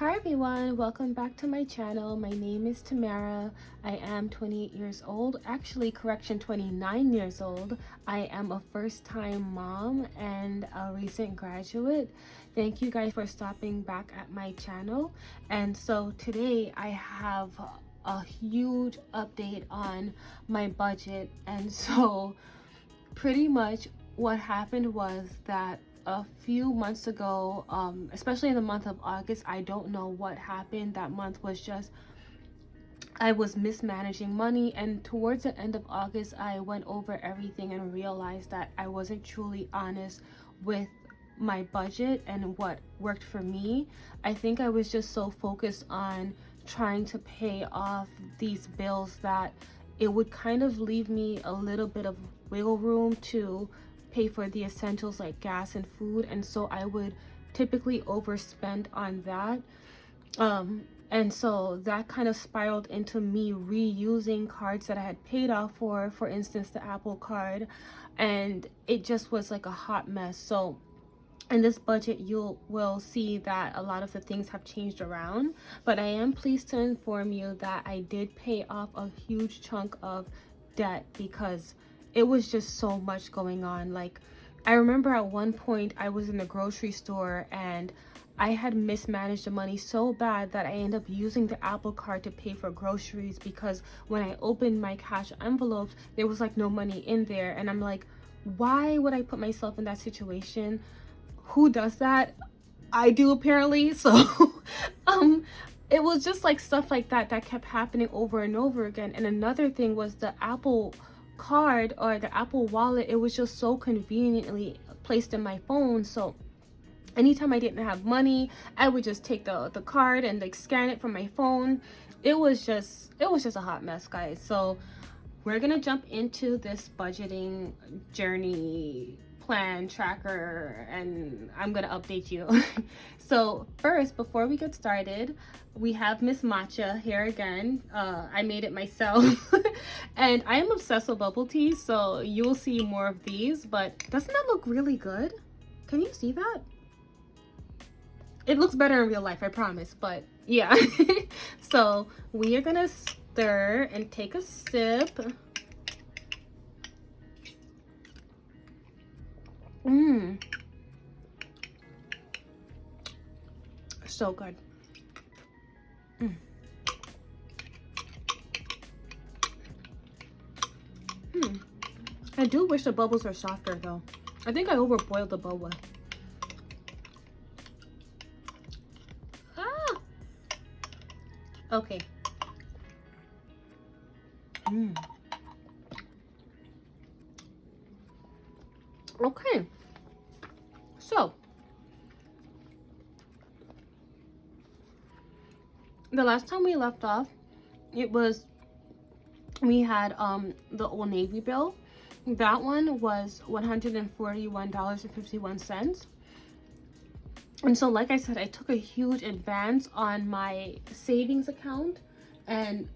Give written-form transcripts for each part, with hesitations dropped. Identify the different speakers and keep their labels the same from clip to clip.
Speaker 1: Hi everyone, welcome back to my channel. My name is Tamara. I am 28 years old, actually correction 29 years old. I am a first-time mom and a recent graduate. Thank you guys for stopping back at my channel. And so today I have a huge update on my budget. And so pretty much what happened was that a few months ago, especially in the month of August, I don't know what happened. That month was just, I was mismanaging money, and towards the end of August I went over everything and realized that I wasn't truly honest with my budget and what worked for me. I think I was just so focused on trying to pay off these bills that it would kind of leave me a little bit of wiggle room to pay for the essentials like gas and food, and so I would typically overspend on that. And so that kind of spiraled into me reusing cards that I had paid off for instance the Apple card, and it just was like a hot mess. So in this budget you will see that a lot of the things have changed around, but I am pleased to inform you that I did pay off a huge chunk of debt because it was just so much going on. Like, I remember at one point I was in the grocery store and I had mismanaged the money so bad that I ended up using the Apple card to pay for groceries, because when I opened my cash envelopes there was like no money in there, and I'm like, why would I put myself in that situation? Who does that? I do, apparently. So it was just like stuff like that that kept happening over and over again. And another thing was the Apple card or the Apple wallet. It was just so conveniently placed in my phone, so anytime I didn't have money I would just take the card and like scan it from my phone. It was just a hot mess, guys. So we're gonna jump into this budgeting journey plan tracker and I'm gonna update you. So first, before we get started, we have Miss Matcha here again. I made it myself and I am obsessed with bubble tea, so you'll see more of these. But doesn't that look really good? Can you see that? It looks better in real life, I promise, but yeah. So we are gonna stir and take a sip. So good. I do wish the bubbles were softer though. I think I overboiled the boba. Okay. Okay. So the last time we left off, it was we had the Old Navy bill. That one was $141.51. And so like I said, I took a huge advance on my savings account and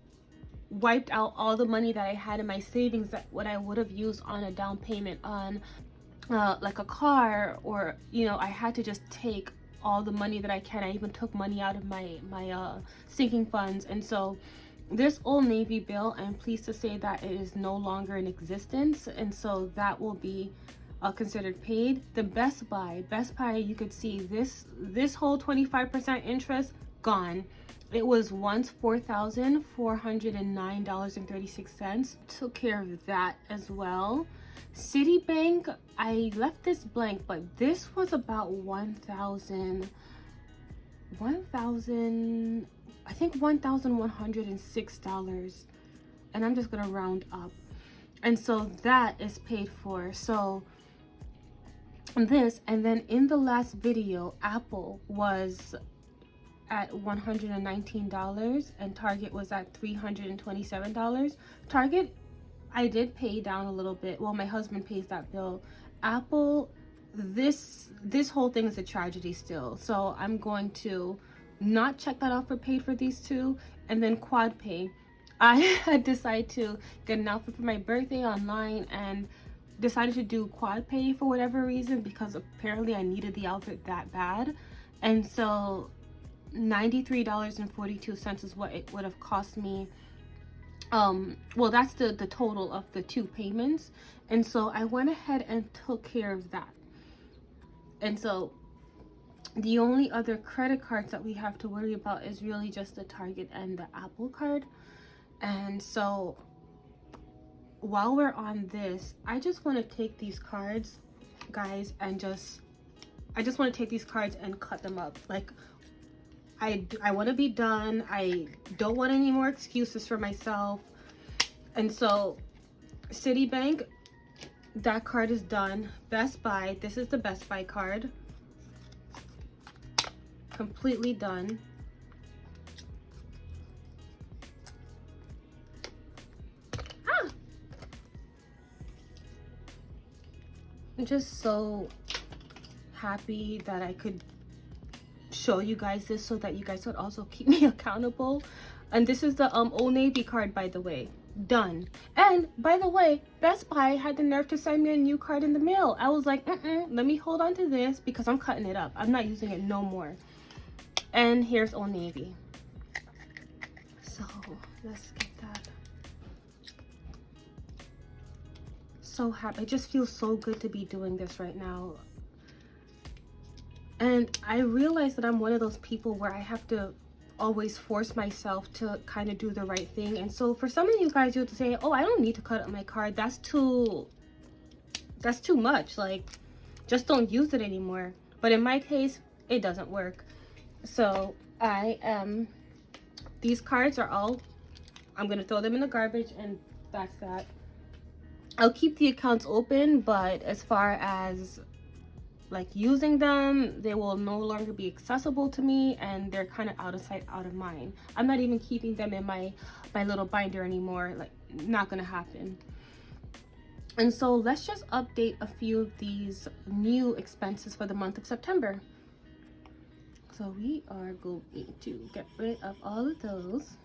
Speaker 1: wiped out all the money that I had in my savings, that what I would have used on a down payment on like a car, or you know, I had to just take all the money that I can. I even took money out of my sinking funds. And so this Old Navy bill, I'm pleased to say that it is no longer in existence, and so that will be considered paid. The Best Buy, you could see this whole 25% interest gone. It was once $4,409.36. Took care of that as well. Citibank, I left this blank, but this was about 1,000, I think $1,106, and I'm just gonna round up. And so that is paid for. So this, and then in the last video, Apple was at $119 and Target was at $327. Target, I did pay down a little bit. Well, my husband pays that bill. Apple, this whole thing is a tragedy still, so I'm going to not check that off for paid for these two. And then Quad Pay, I had decided to get an outfit for my birthday online and decided to do Quad Pay for whatever reason, because apparently I needed the outfit that bad. And so $93.42 is what it would have cost me. Well, that's the total of the 2 payments. And so I went ahead and took care of that. And so the only other credit cards that we have to worry about is really just the Target and the Apple card. And so while we're on this, I just want to take these cards, guys, and I just want to take these cards and cut them up. Like, I want to be done. I don't want any more excuses for myself. And so Citibank, that card is done. Best Buy, this is the Best Buy card. Completely done. I'm just so happy that I could show you guys this so that you guys would also keep me accountable. And this is the Old Navy card, by the way. Done. And by the way, Best Buy had the nerve to send me a new card in the mail. I was like, let me hold on to this because I'm cutting it up. I'm not using it no more. And here's Old Navy. So let's get that. So happy. I just feel so good to be doing this right now. And I realize that I'm one of those people where I have to always force myself to kind of do the right thing. And so for some of you guys, you'll say, oh, I don't need to cut up my card. That's too much. Like, just don't use it anymore. But in my case, it doesn't work. So these cards are all, I'm going to throw them in the garbage, and that's that. I'll keep the accounts open, but as far as like using them, they will no longer be accessible to me, and they're kind of out of sight, out of mind. I'm not even keeping them in my little binder anymore. Like, not gonna happen. And so let's just update a few of these new expenses for the month of September. So we are going to get rid of all of those.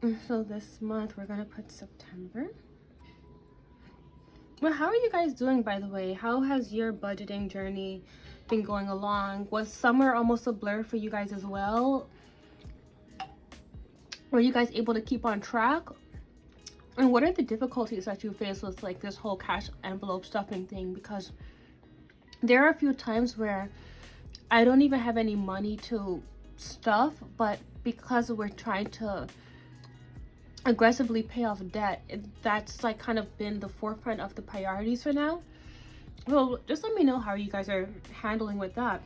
Speaker 1: And so this month we're gonna put September. Well, how are you guys doing, by the way? How has your budgeting journey been going along? Was summer almost a blur for you guys as well? Were you guys able to keep on track? And what are the difficulties that you face with like this whole cash envelope stuffing thing? Because there are a few times where I don't even have any money to stuff, but because we're trying to aggressively pay off debt, that's like kind of been the forefront of the priorities for now. Well, just let me know how you guys are handling with that,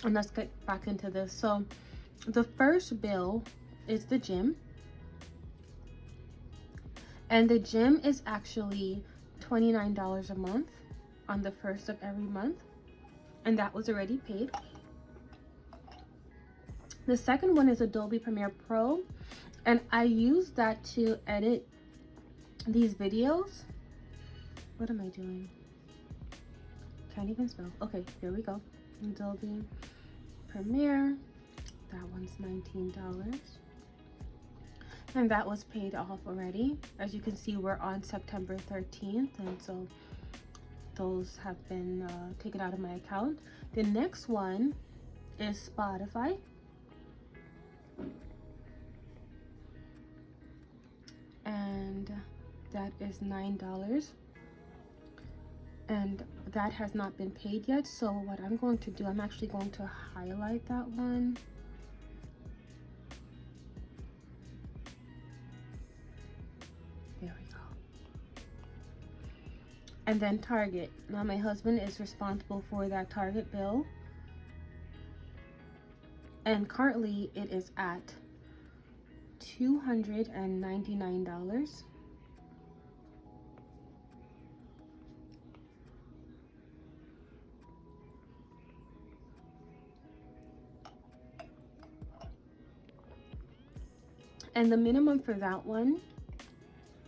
Speaker 1: and let's get back into this. So the first bill is the gym, and the gym is actually $29 a month on the first of every month, and that was already paid. The second one is Adobe Premiere Pro, and I use that to edit these videos. What am I doing? Can't even spell. Okay, here we go. Adobe Premiere. That one's $19. And that was paid off already. As you can see, we're on September 13th. And so those have been taken out of my account. The next one is Spotify. And that is $9, and that has not been paid yet. So what I'm going to do, I'm actually going to highlight that one. There we go. And then Target. Now my husband is responsible for that Target bill, and currently it is at $299. And the minimum for that one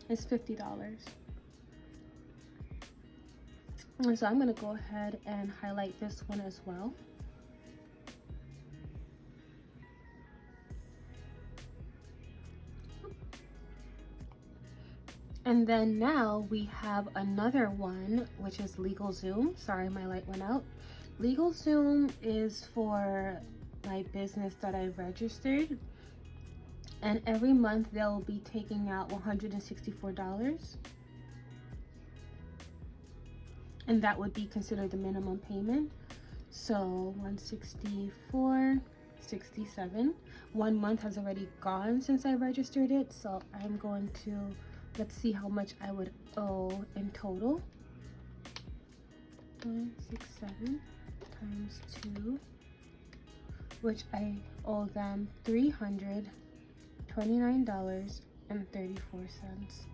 Speaker 1: is $50. And so I'm going to go ahead and highlight this one as well. And then now we have another one, which is LegalZoom. Sorry, my light went out. LegalZoom is for my business that I registered, and every month they'll be taking out $164, and that would be considered the minimum payment. So 164.67. 1 month has already gone since I registered it, so I'm going to, let's see how much I would owe in total. 167 times 2, which I owe them $329.34.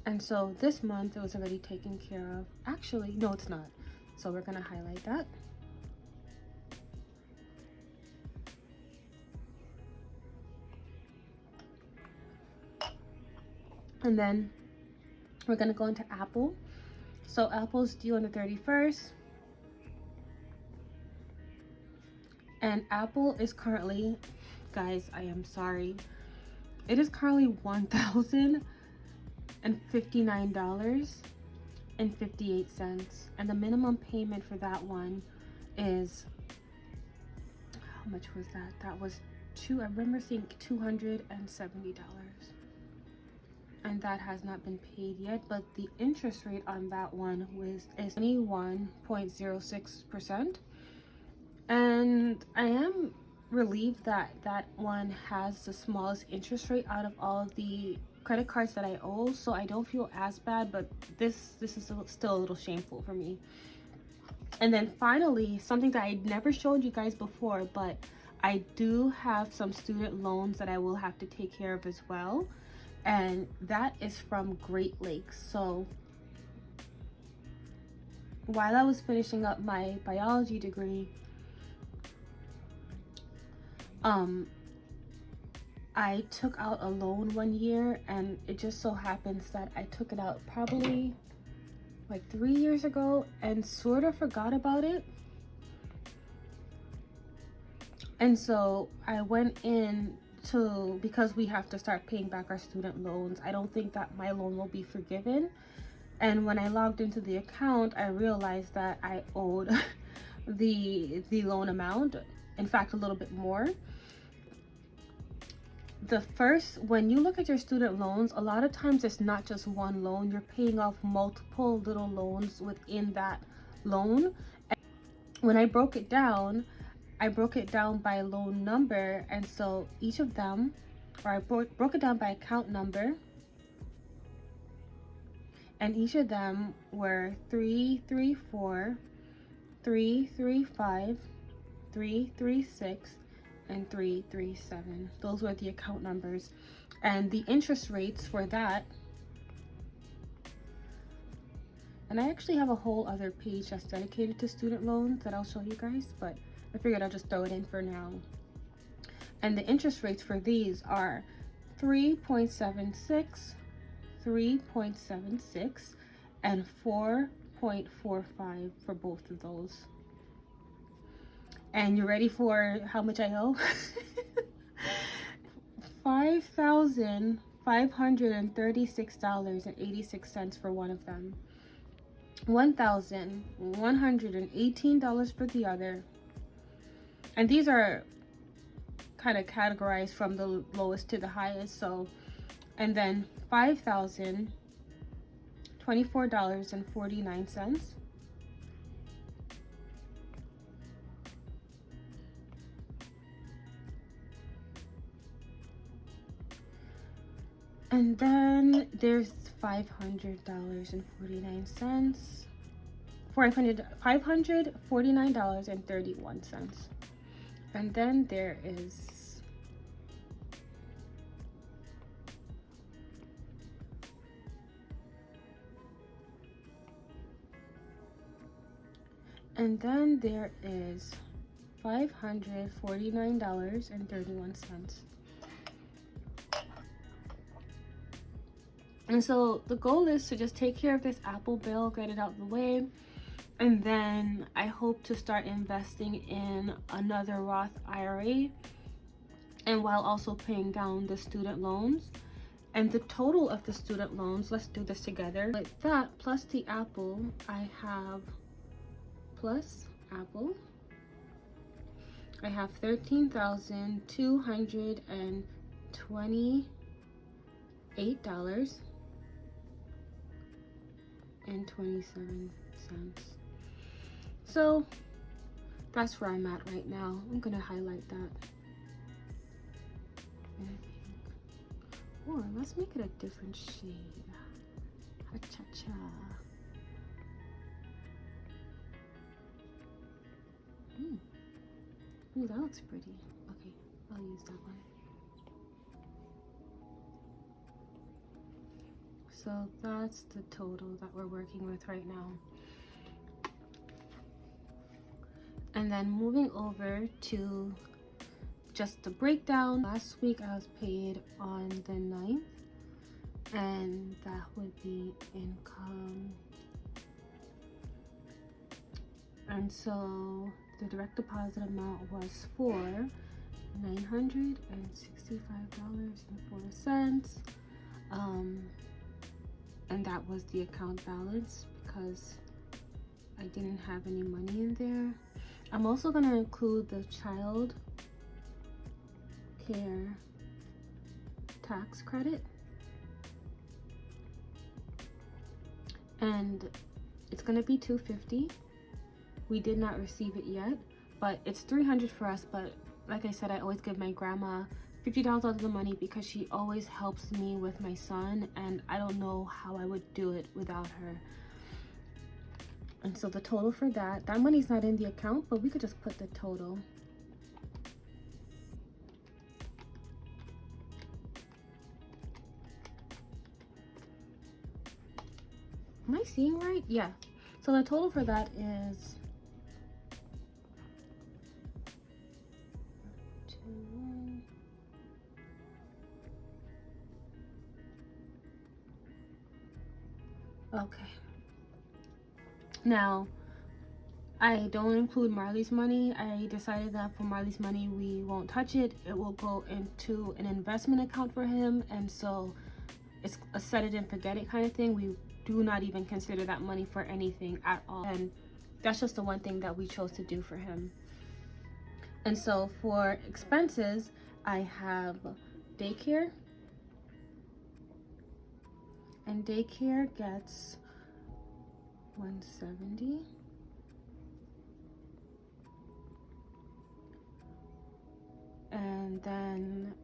Speaker 1: And so this month it was already taken care of. Actually, no, it's not. So we're gonna highlight that. And then we're gonna go into Apple. So Apple's due on the 31st. And Apple is currently, guys, I am sorry, it is currently $1,059.58, and the minimum payment for that one is, how much was that? That was I remember seeing $270, and that has not been paid yet. But the interest rate on that one is 21.06%, and I am relieved that that one has the smallest interest rate out of all the credit cards that I owe, so I don't feel as bad. But this is still a little shameful for me. And then finally, something that I never showed you guys before, but I do have some student loans that I will have to take care of as well, and that is from Great Lakes. So while I was finishing up my biology degree, I took out a loan one year, and it just so happens that I took it out probably like 3 years ago and sort of forgot about it. And so I went in to, because we have to start paying back our student loans, I don't think that my loan will be forgiven. And when I logged into the account, I realized that I owed the loan amount, in fact a little bit more. When you look at your student loans, a lot of times it's not just one loan. You're paying off multiple little loans within that loan. And when I broke it down by loan number, and so each of them, or I broke it down by account number, and each of them were 334, 335, 336, and 337. Those were the account numbers, and the interest rates for that. And I actually have a whole other page that's dedicated to student loans that I'll show you guys, but I figured I'll just throw it in for now. And the interest rates for these are 3.76, 3.76, and 4.45 for both of those. And you ready for how much I owe? $5,536.86 for one of them. $1,118 for the other. And these are kind of categorized from the lowest to the highest. So, and then $5,024.49. And then there's $500.49. $549.31. And then there is $549.31. And so the goal is to just take care of this Apple bill, get it out of the way, and then I hope to start investing in another Roth IRA, and while also paying down the student loans. And the total of the student loans, let's do this together. With that plus the Apple, I have plus Apple, I have $13,228.27. So that's where I'm at right now. I'm gonna highlight that. Or let's make it a different shade. Ha-cha-cha. Ooh, that looks pretty. Okay, I'll use that one. So that's the total that we're working with right now. And then moving over to just the breakdown. Last week I was paid on the 9th, and that would be income. And so the direct deposit amount was for $965.04. And that was the account balance because I didn't have any money in there. I'm also going to include the child care tax credit, and it's going to be $250. We did not receive it yet, but it's $300 for us. But like I said, I always give my grandma $50 out of the money because she always helps me with my son, and I don't know how I would do it without her. And so the total for that money's not in the account, but we could just put the total. Am I seeing right? Yeah. So the total for that is okay. Now, I don't include Marley's money. I decided that for Marley's money, we won't touch it. It will go into an investment account for him. And so it's a set it and forget it kind of thing. We do not even consider that money for anything at all. And that's just the one thing that we chose to do for him. And so for expenses, I have daycare. And daycare gets $170. And then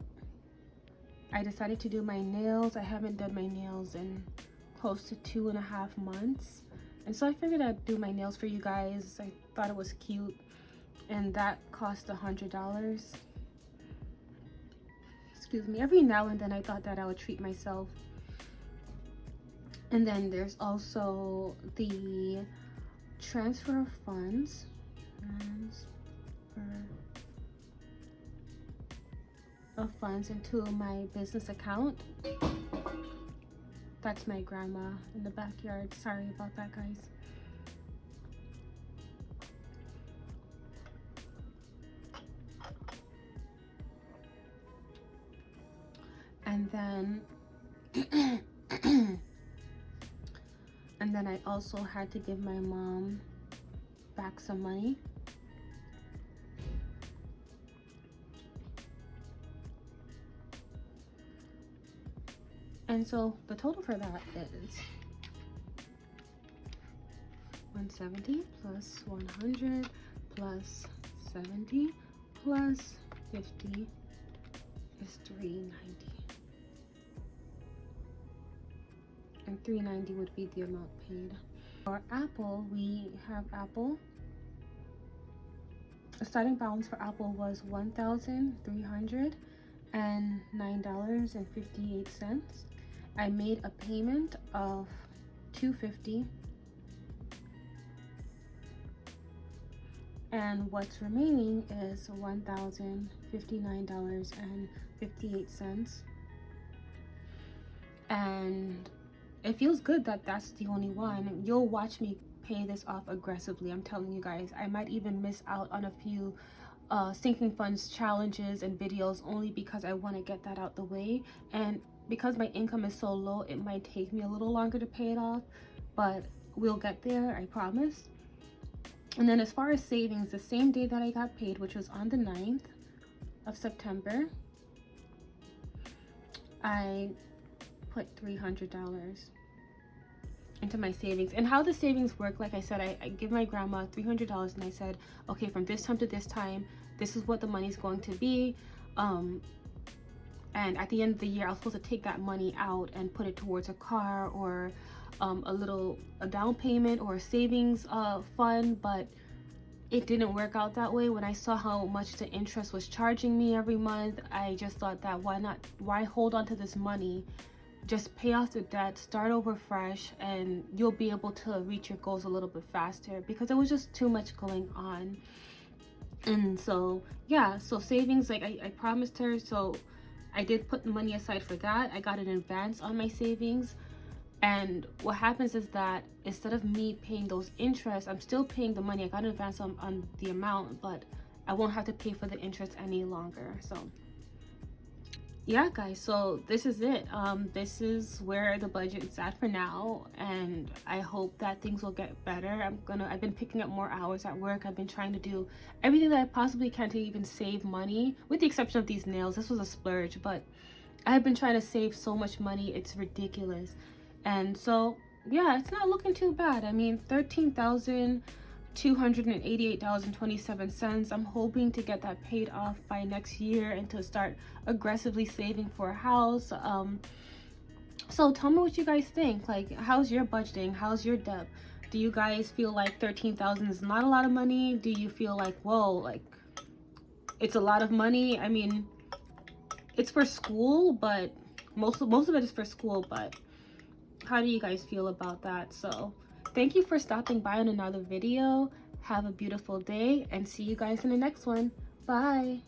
Speaker 1: I decided to do my nails. I haven't done my nails in close to 2.5 months. And so I figured I'd do my nails for you guys. I thought it was cute. And that cost $100. Excuse me. Every now and then I thought that I would treat myself. And then there's also the transfer of funds. Of funds into my business account. That's my grandma in the backyard. Sorry about that, guys. And then I also had to give my mom back some money. And so the total for that is 170 plus 100 plus 70 plus 50 is 390. And 390 would be the amount paid. For Apple, we have Apple. The starting balance for Apple was $1,309.58. I made a payment of $250, and what's remaining is $1,059.58. And it feels good that that's the only one. You'll watch me pay this off aggressively. I'm telling you guys, I might even miss out on a few sinking funds challenges and videos only because I want to get that out the way. And because my income is so low, it might take me a little longer to pay it off, but we'll get there, I promise. And then as far as savings, the same day that I got paid, which was on the 9th of September, I put $300 into my savings. And how the savings work, like I said, I give my grandma $300 and I said, okay, from this time to this time, this is what the money's going to be. And at the end of the year, I was supposed to take that money out and put it towards a car or a down payment or a savings fund, but it didn't work out that way. When I saw how much the interest was charging me every month, I just thought that why hold on to this money? Just pay off the debt, start over fresh, and you'll be able to reach your goals a little bit faster, because it was just too much going on. And so yeah, so savings, like I promised her, so I did put the money aside for that. I got an advance on my savings. And what happens is that instead of me paying those interests, I'm still paying the money. I got an advance on the amount, but I won't have to pay for the interest any longer. So yeah, guys, so this is it. This is where the budget is at for now, and I hope that things will get better. I've been picking up more hours at work. I've been trying to do everything that I possibly can to even save money, with the exception of these nails. This was a splurge, but I've been trying to save so much money, it's ridiculous. And so yeah, it's not looking too bad. I mean, $13,288.27. I'm hoping to get that paid off by next year and to start aggressively saving for a house. So tell me what you guys think. Like, how's your budgeting? How's your debt? Do you guys feel like 13,000 is not a lot of money? Do you feel like, whoa, like it's a lot of money? I mean, it's for school, but most of it is for school, but how do you guys feel about that? So thank you for stopping by on another video. Have a beautiful day and see you guys in the next one. Bye.